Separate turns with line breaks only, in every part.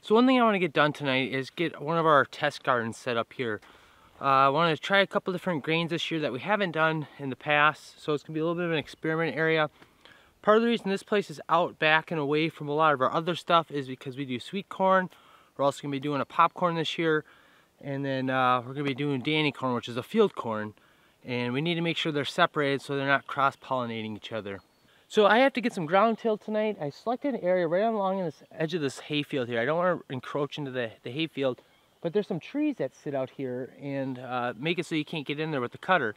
So one thing I want to get done tonight is get one of our test gardens set up here. I want to try a couple different grains this year that we haven't done in the past, so it's going to be a little bit of an experiment area. Part of the reason this place is out back and away from a lot of our other stuff is because we do sweet corn. We're also going to be doing a popcorn this year, and then we're going to be doing Danny corn, which is a field corn, and we need to make sure they're separated so they're not cross-pollinating each other. So I have to get some ground tilled tonight. I selected an area right along this edge of this hayfield here. I don't want to encroach into the hayfield, but there's some trees that sit out here and make it so you can't get in there with the cutter.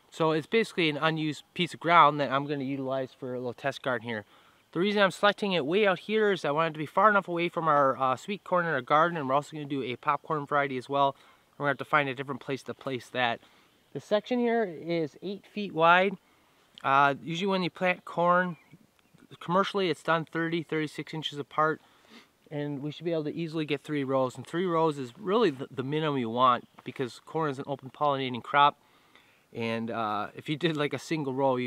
So it's basically an unused piece of ground that I'm going to utilize for a little test garden here. The reason I'm selecting it way out here is I want it to be far enough away from our sweet corn in our garden, and we're also going to do a popcorn variety as well. We're going to have to find a different place to place that. The section here is 8 feet wide. Usually when you plant corn, commercially it's done 36 inches apart, and we should be able to easily get 3 rows. And 3 rows is really the minimum you want, because corn is an open pollinating crop. And if you did like a single row,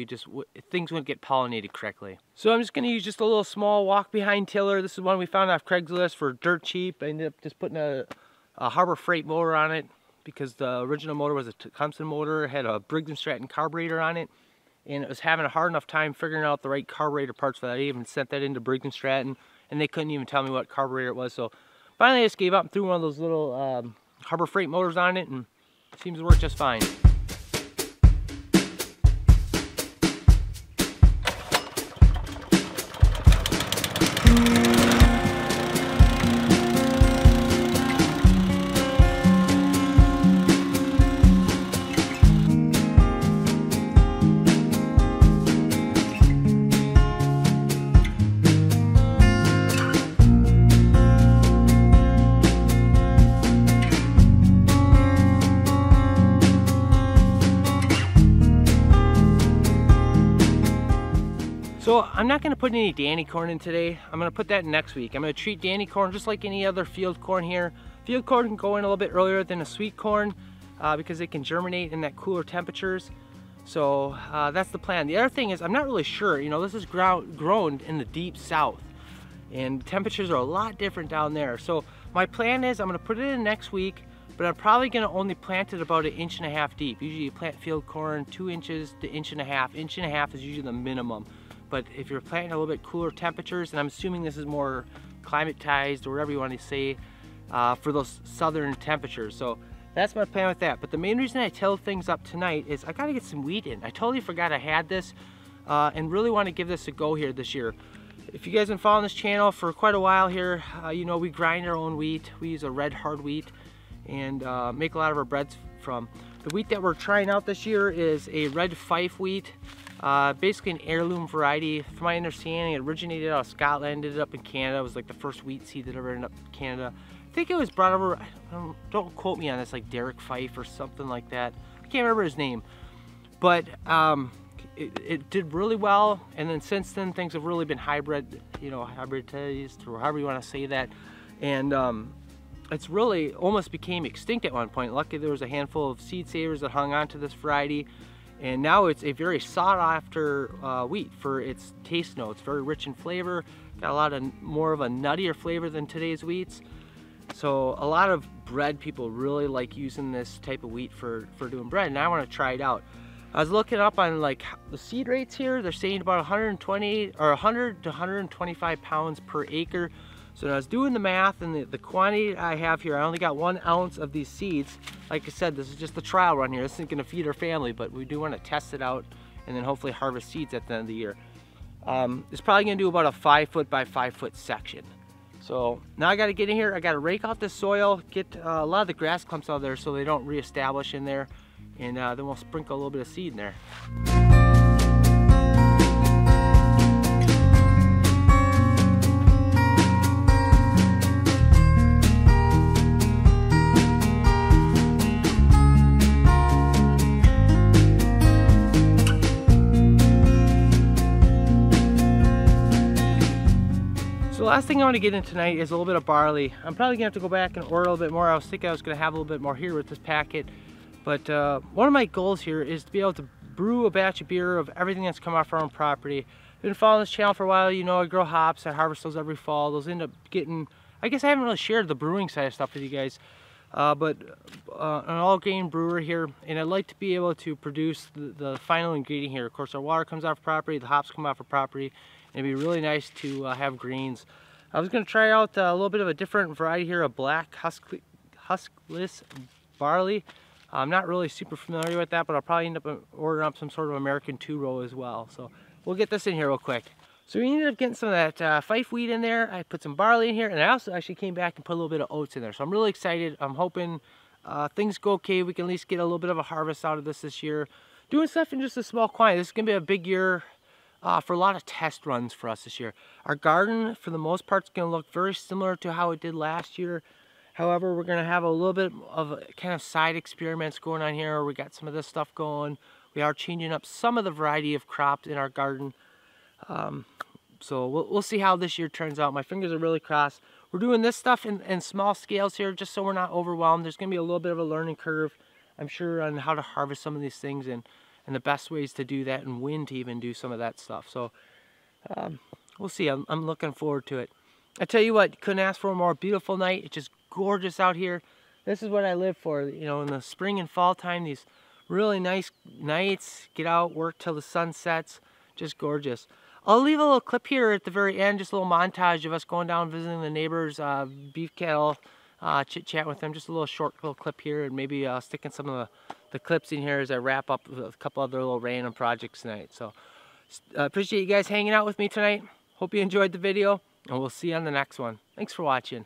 things wouldn't get pollinated correctly. So I'm just going to use just a little small walk behind tiller. This is one we found off Craigslist for dirt cheap. I ended up just putting a Harbor Freight motor on it, because the original motor was a Tecumseh motor. It had a Briggs & Stratton carburetor on it, and it was having a hard enough time figuring out the right carburetor parts for that. I even sent that into Briggs & Stratton, and they couldn't even tell me what carburetor it was. So finally I just gave up and threw one of those little Harbor Freight motors on it, and it seems to work just fine. So I'm not going to put any Danny corn in today. I'm going to put that in next week. I'm going to treat Danny corn just like any other field corn here. Field corn can go in a little bit earlier than a sweet corn because they can germinate in that cooler temperatures. So that's the plan. The other thing is, I'm not really sure. You know, this is grown in the deep south, and temperatures are a lot different down there. So my plan is I'm going to put it in next week, but I'm probably going to only plant it about 1.5 inches deep. Usually you plant field corn 2 inches to 1.5 inches. 1.5 inches is usually the minimum. But if you're planting a little bit cooler temperatures, and I'm assuming this is more climatized or whatever you want to say for those southern temperatures. So that's my plan with that. But the main reason I tilled things up tonight is I got to get some wheat in. I totally forgot I had this and really want to give this a go here this year. If you guys have been following this channel for quite a while here, you know we grind our own wheat. We use a red hard wheat and make a lot of our breads from. The wheat that we're trying out this year is a Red Fife wheat. Basically an heirloom variety. From my understanding, it originated out of Scotland, ended up in Canada. It was like the first wheat seed that ever ended up in Canada. I think it was brought over, don't quote me on this, like Derek Fife or something like that. I can't remember his name. But it did really well, and then since then things have really been hybrid, you know, hybridized, or however you want to say that. And it's really almost became extinct at one point. Luckily there was a handful of seed savers that hung on to this variety. And now it's a very sought after wheat for its taste notes. Very rich in flavor, got a lot of more of a nuttier flavor than today's wheats. So a lot of bread people really like using this type of wheat for doing bread, and I want to try it out. I was looking up on like the seed rates here. They're saying about 120 or 100 to 125 pounds per acre. So when I was doing the math, and the quantity I have here, I only got 1 ounce of these seeds. Like I said, this is just a trial run here. This isn't going to feed our family, but we do want to test it out and then hopefully harvest seeds at the end of the year. It's probably going to do about a 5 foot by 5 foot section. So now I got to get in here. I got to rake out the soil, get a lot of the grass clumps out of there so they don't reestablish in there, and then we'll sprinkle a little bit of seed in there. So the last thing I want to get in tonight is a little bit of barley. I'm probably going to have to go back and order a little bit more. I was thinking I was going to have a little bit more here with this packet. But one of my goals here is to be able to brew a batch of beer of everything that's come off our own property. Been following this channel for a while. You know, I grow hops. I harvest those every fall. Those end up getting I guess I haven't really shared the brewing side of stuff with you guys, but an all-grain brewer here, and I'd like to be able to produce the final ingredient here. Of course, our water comes off property, the hops come off of property, and it'd be really nice to have grains. I was going to try out a little bit of a different variety here, a black huskless barley. I'm not really super familiar with that, but I'll probably end up ordering up some sort of American two-row as well. So we'll get this in here real quick. So we ended up getting some of that Fife wheat in there. I put some barley in here, and I also actually came back and put a little bit of oats in there. So I'm really excited. I'm hoping things go okay. We can at least get a little bit of a harvest out of this year. Doing stuff in just a small quantity. This is going to be a big year for a lot of test runs for us this year. Our garden, for the most part, is going to look very similar to how it did last year. However, we're going to have a little bit of kind of side experiments going on here. We got some of this stuff going. We are changing up some of the variety of crops in our garden. So we'll see how this year turns out. My fingers are really crossed. We're doing this stuff in small scales here just so we're not overwhelmed. There's going to be a little bit of a learning curve, I'm sure, on how to harvest some of these things and the best ways to do that and when to even do some of that stuff. So we'll see. I'm looking forward to it. I tell you what, couldn't ask for a more beautiful night. It's just gorgeous out here. This is what I live for, you know, in the spring and fall time, these really nice nights, get out, work till the sun sets, just gorgeous. I'll leave a little clip here at the very end, just a little montage of us going down visiting the neighbors, beef cattle, chit chat with them, just a little short little clip here, and maybe sticking some of the clips in here as I wrap up with a couple other little random projects tonight. So appreciate you guys hanging out with me tonight. Hope you enjoyed the video, and we'll see you on the next one. Thanks for watching.